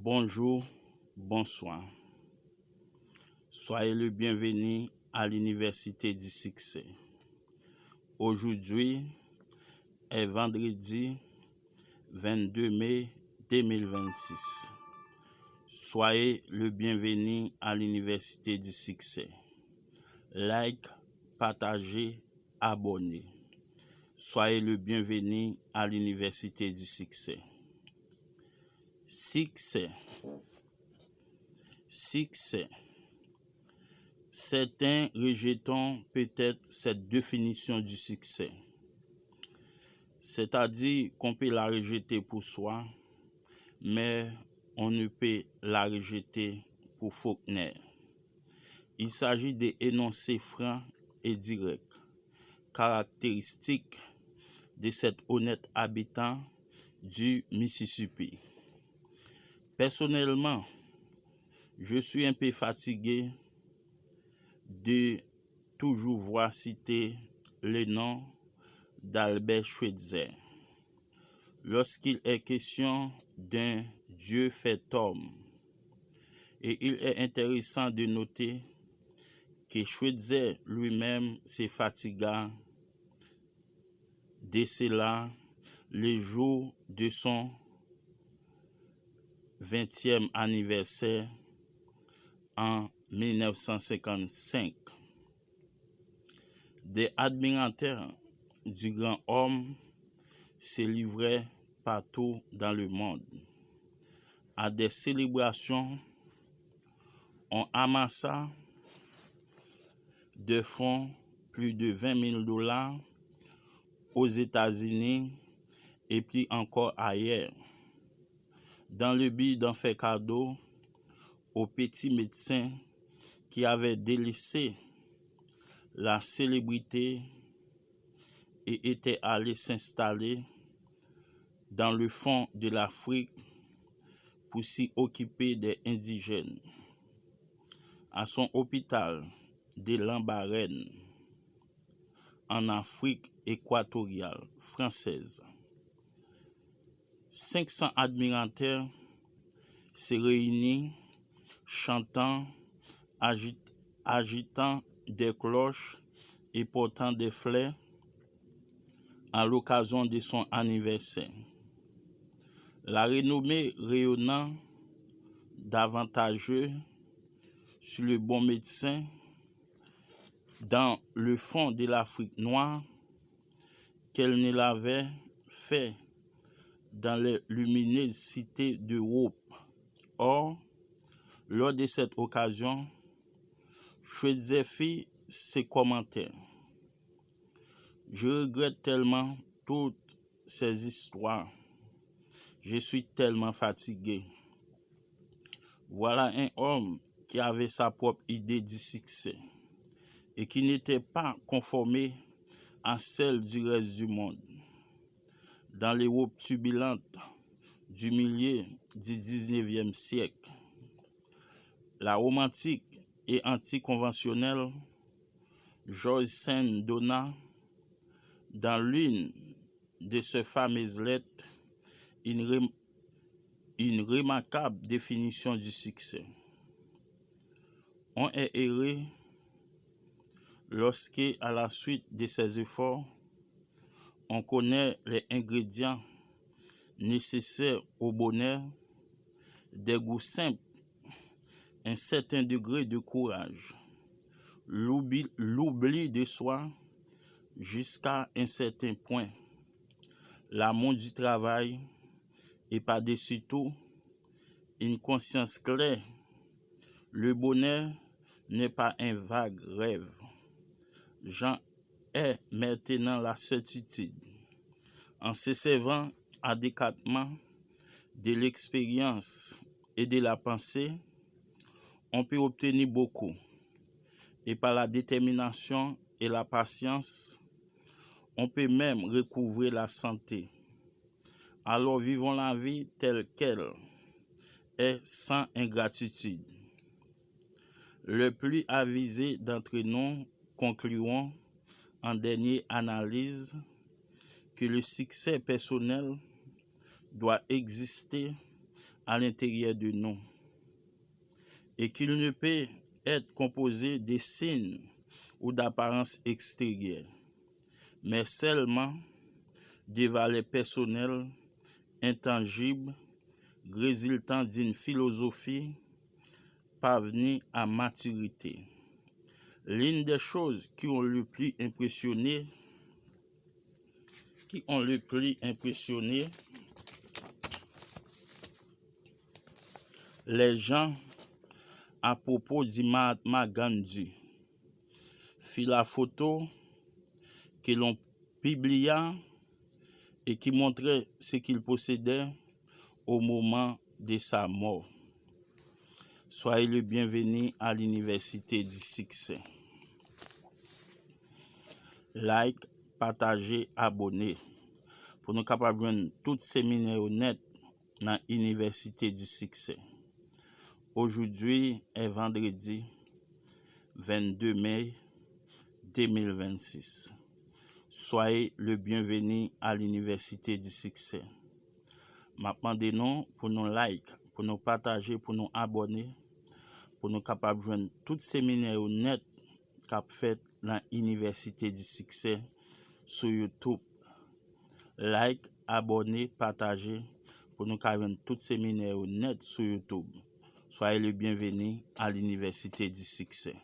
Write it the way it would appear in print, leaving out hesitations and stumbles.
Bonjour, bonsoir. Soyez le bienvenu à l'Université du Succès. Aujourd'hui est vendredi 22 mai 2026. Soyez le bienvenu à l'Université du Succès. Like, partagez, abonnez. Soyez le bienvenu à l'Université du Succès. Succès. Certains rejettent peut-être cette définition du succès. C'est-à-dire qu'on peut la rejeter pour soi, mais on ne peut la rejeter pour Faulkner. Il s'agit d'énoncés francs et directs, caractéristiques de cet honnête habitant du Mississippi. Personnellement, je suis un peu fatigué de toujours voir citer le nom d'Albert Schweitzer lorsqu'il est question d'un Dieu fait homme. Et il est intéressant de noter que Schweitzer lui-même se fatigua de cela le jour de son 20e anniversaire en 1955. Des admirateurs du grand homme se livraient partout dans le monde. À des célébrations, on amassa de fonds plus de 20 000 $ aux États-Unis et puis encore ailleurs, dans le but d'en faire cadeau aux petits médecins qui avaient délaissé la célébrité et étaient allés s'installer dans le fond de l'Afrique pour s'y occuper des indigènes. À son hôpital de Lambaréné, en Afrique équatoriale française, 500 admirateurs se réunissent, chantant, agitant des cloches et portant des fleurs à l'occasion de son anniversaire. La renommée rayonnant davantage sur le bon médecin dans le fond de l'Afrique noire qu'elle ne l'avait fait dans les lumineuses cités d'Europe. Or, lors de cette occasion, Schweitzer fit ses commentaires. Je regrette tellement toutes ces histoires. Je suis tellement fatigué. Voilà un homme qui avait sa propre idée du succès et qui n'était pas conformé à celle du reste du monde. Dans l'Europe turbulente du milieu du 19e siècle, la romantique et anticonventionnelle George Sand donna, dans l'une de ses fameuses lettres, une remarquable définition du succès. On est heureux lorsque, à la suite de ses efforts, on connaît les ingrédients nécessaires au bonheur, des goûts simples, un certain degré de courage, l'oubli de soi jusqu'à un certain point, l'amour du travail et par-dessus tout, une conscience claire. Le bonheur n'est pas un vague rêve. J'en ai maintenant la certitude. En se servant adéquatement de l'expérience et de la pensée, on peut obtenir beaucoup. Et par la détermination et la patience, on peut même recouvrer la santé. Alors vivons la vie telle qu'elle est, sans ingratitude. Le plus avisé d'entre nous concluons en dernière analyse que le succès personnel doit exister à l'intérieur de nous et qu'il ne peut être composé des signes ou d'apparences extérieures, mais seulement des valeurs personnelles, intangibles, résultant d'une philosophie parvenue à maturité. L'une des choses qui ont le plus impressionné, les gens à propos du Mahatma Gandhi fut la photo que l'on publia et qui montrait ce qu'il possédait au moment de sa mort. Soyez le bienvenu à l'Université du Succès. Like, partagez, abonnez. Pour nous capables de joindre tout séminaire net dans l'Université du Succès. Aujourd'hui est vendredi 22 mai 2026. Soyez le bienvenu à l'Université du Succès. Demandez-nous pour nous like, pour nous partager, pour nous abonner, pour nous capables de joindre tout séminaire net qu'a fait dans l'Université du Succès sur YouTube. Like, abonner, partager pour nous joindre tout séminaire net sur YouTube. Soyez le bienvenu à l'Université du Succès.